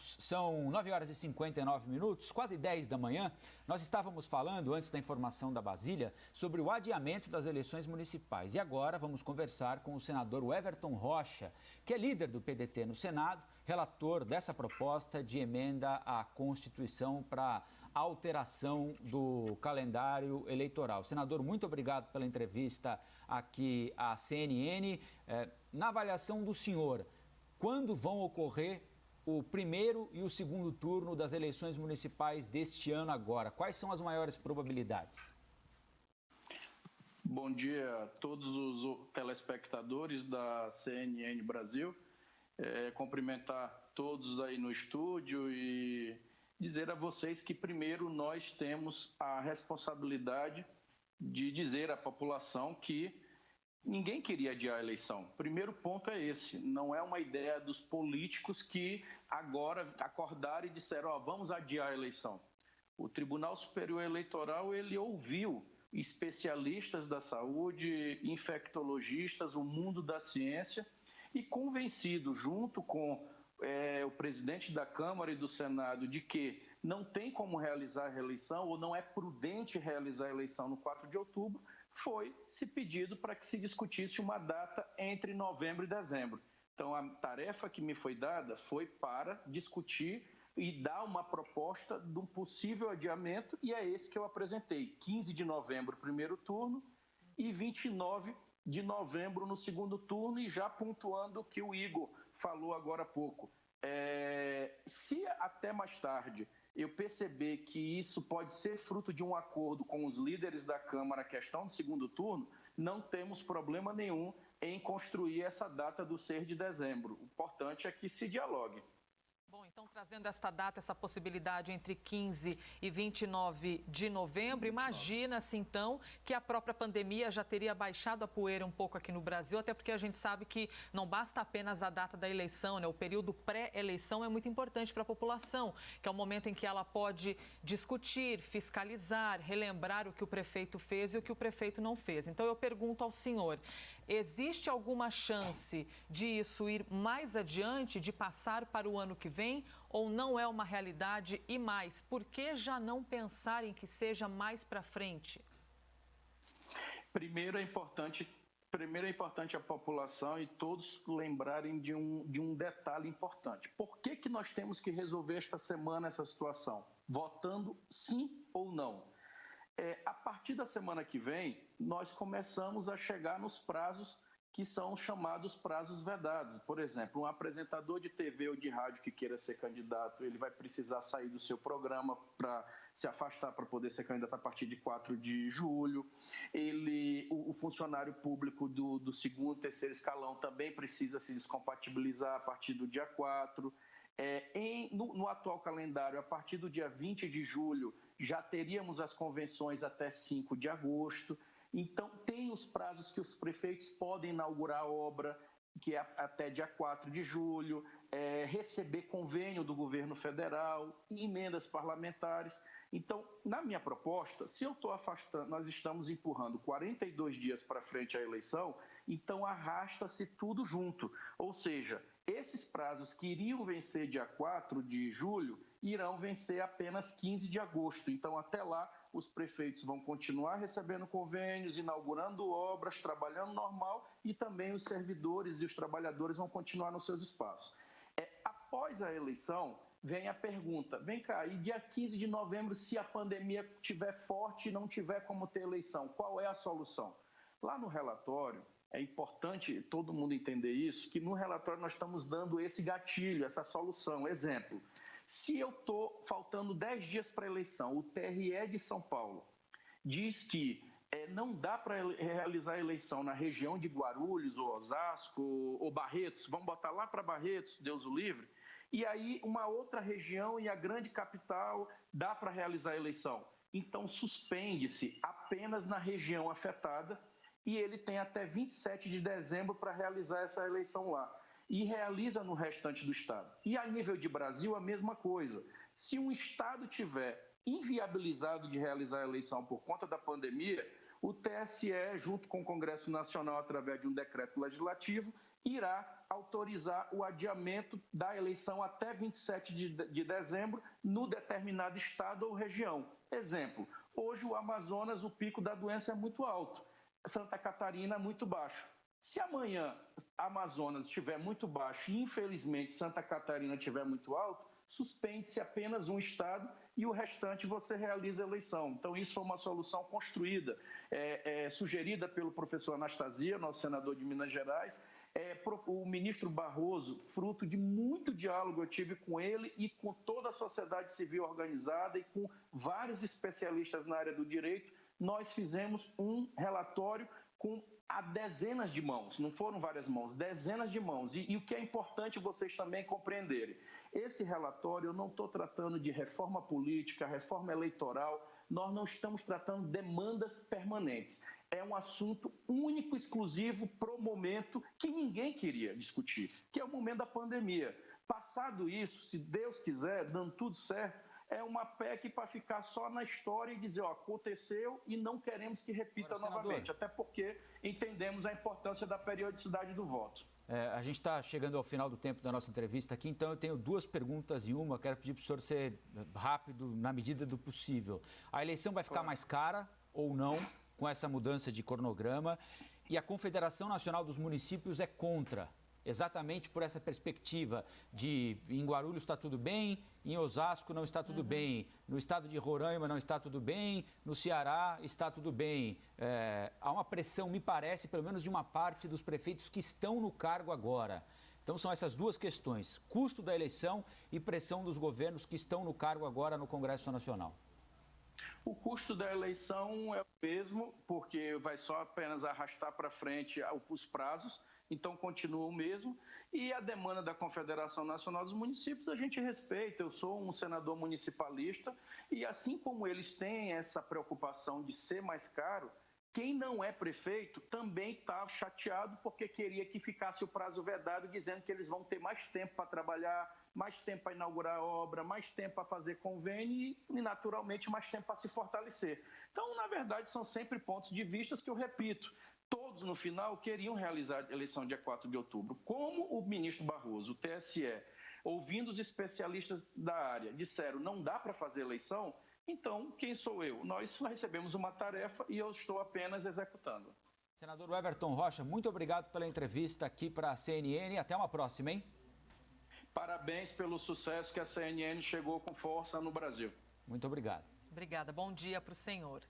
voltamos. São 9 horas e 59 minutos, quase 10 da manhã. Nós estávamos falando, antes da informação da Basília, sobre o adiamento das eleições municipais. E agora vamos conversar com o senador Everton Rocha, que é líder do PDT no Senado, relator dessa proposta de emenda à Constituição para alteração do calendário eleitoral. Senador, muito obrigado pela entrevista aqui à CNN. Na avaliação do senhor, quando vão ocorrer o primeiro e o segundo turno das eleições municipais deste ano agora? Quais são as maiores probabilidades? Bom dia a todos os telespectadores da CNN Brasil. Cumprimentar todos aí no estúdio e dizer a vocês que primeiro nós temos a responsabilidade de dizer à população que ninguém queria adiar a eleição. Primeiro ponto é esse, não é uma ideia dos políticos que agora acordaram e disseram, vamos adiar a eleição. O Tribunal Superior Eleitoral, ele ouviu especialistas da saúde, infectologistas, o mundo da ciência e convencido, junto com o presidente da Câmara e do Senado, de que não tem como realizar a eleição ou não é prudente realizar a eleição no 4 de outubro, foi se pedido para que se discutisse uma data entre novembro e dezembro. Então, a tarefa que me foi dada foi para discutir e dar uma proposta de um possível adiamento, e é esse que eu apresentei. 15 de novembro, primeiro turno, e 29 de novembro no segundo turno, e já pontuando o que o Igor falou agora há pouco. Se até mais tarde eu perceber que isso pode ser fruto de um acordo com os líderes da Câmara, a questão do segundo turno, não temos problema nenhum em construir essa data do 6 de dezembro. O importante é que se dialogue. Bom, então trazendo esta data, essa possibilidade entre 15 e 29 de novembro, imagina-se então que a própria pandemia já teria baixado a poeira um pouco aqui no Brasil, até porque a gente sabe que não basta apenas a data da eleição, né? O período pré-eleição é muito importante para a população, que é o momento em que ela pode discutir, fiscalizar, relembrar o que o prefeito fez e o que o prefeito não fez. Então eu pergunto ao senhor, existe alguma chance de isso ir mais adiante, de passar para o ano que vem, ou não é uma realidade? E mais, por que já não pensar em que seja mais para frente? Primeiro é importante a população e todos lembrarem de um detalhe importante. Por que nós temos que resolver esta semana essa situação? Votando sim ou não? A partir da semana que vem, nós começamos a chegar nos prazos que são chamados prazos vedados. Por exemplo, um apresentador de TV ou de rádio que queira ser candidato, ele vai precisar sair do seu programa para se afastar para poder ser candidato a partir de 4 de julho. O funcionário público do segundo, terceiro escalão também precisa se descompatibilizar a partir do dia 4. No atual calendário, a partir do dia 20 de julho, já teríamos as convenções até 5 de agosto. Então, tem os prazos que os prefeitos podem inaugurar a obra, que é até dia 4 de julho, receber convênio do governo federal, emendas parlamentares. Então, na minha proposta, se eu estou afastando, nós estamos empurrando 42 dias para frente a eleição, então arrasta-se tudo junto. Ou seja, esses prazos que iriam vencer dia 4 de julho, irão vencer apenas 15 de agosto. Então, até lá, os prefeitos vão continuar recebendo convênios, inaugurando obras, trabalhando normal, e também os servidores e os trabalhadores vão continuar nos seus espaços. Após a eleição, vem a pergunta, vem cá, e dia 15 de novembro, se a pandemia estiver forte e não tiver como ter eleição, qual é a solução? Lá no relatório, é importante todo mundo entender isso, que no relatório nós estamos dando esse gatilho, essa solução. Exemplo, se eu estou faltando 10 dias para a eleição, o TRE de São Paulo diz que não dá para realizar a eleição na região de Guarulhos, ou Osasco, ou Barretos, vamos botar lá para Barretos, Deus o livre, e aí uma outra região e a grande capital dá para realizar a eleição. Então, suspende-se apenas na região afetada e ele tem até 27 de dezembro para realizar essa eleição lá. E realiza no restante do estado. E a nível de Brasil, a mesma coisa. Se um estado tiver inviabilizado de realizar a eleição por conta da pandemia, o TSE, junto com o Congresso Nacional, através de um decreto legislativo, irá autorizar o adiamento da eleição até 27 de dezembro no determinado estado ou região. Exemplo, hoje o Amazonas, o pico da doença é muito alto, Santa Catarina muito baixo. Se amanhã Amazonas estiver muito baixo e, infelizmente, Santa Catarina estiver muito alto, suspende-se apenas um estado e o restante você realiza a eleição. Então, isso foi uma solução construída, sugerida pelo professor Anastasia, nosso senador de Minas Gerais. O ministro Barroso, fruto de muito diálogo eu tive com ele e com toda a sociedade civil organizada e com vários especialistas na área do direito, nós fizemos um relatório com a dezenas de mãos, não foram várias mãos, dezenas de mãos. E o que é importante vocês também compreenderem, esse relatório eu não estou tratando de reforma política, reforma eleitoral, nós não estamos tratando demandas permanentes. É um assunto único, exclusivo, pro momento, que ninguém queria discutir, que é o momento da pandemia. Passado isso, se Deus quiser, dando tudo certo, é uma PEC para ficar só na história e dizer, ó, aconteceu e não queremos que repita novamente, até porque entendemos a importância da periodicidade do voto. A gente está chegando ao final do tempo da nossa entrevista aqui, então eu tenho duas perguntas em uma. Quero pedir para o senhor ser rápido na medida do possível. A eleição vai ficar mais cara ou não com essa mudança de cronograma? E a Confederação Nacional dos Municípios é contra, exatamente por essa perspectiva de em Guarulhos está tudo bem, em Osasco não está tudo bem, no estado de Roraima não está tudo bem, no Ceará está tudo bem. Há uma pressão, me parece, pelo menos de uma parte dos prefeitos que estão no cargo agora. Então são essas duas questões, custo da eleição e pressão dos governos que estão no cargo agora no Congresso Nacional. O custo da eleição é o mesmo, porque vai só apenas arrastar para frente os prazos, então continua o mesmo. E a demanda da Confederação Nacional dos Municípios a gente respeita. Eu sou um senador municipalista e assim como eles têm essa preocupação de ser mais caro, quem não é prefeito também está chateado porque queria que ficasse o prazo vedado, dizendo que eles vão ter mais tempo para trabalhar, mais tempo para inaugurar a obra, mais tempo para fazer convênio e, naturalmente, mais tempo para se fortalecer. Então, na verdade, são sempre pontos de vista que eu repito. Todos, no final, queriam realizar a eleição dia 4 de outubro. Como o ministro Barroso, o TSE, ouvindo os especialistas da área, disseram não dá para fazer eleição, então, quem sou eu? Nós recebemos uma tarefa e eu estou apenas executando. Senador Everton Rocha, muito obrigado pela entrevista aqui para a CNN. Até uma próxima, hein? Parabéns pelo sucesso que a CNN chegou com força no Brasil. Muito obrigado. Obrigada. Bom dia para o senhor.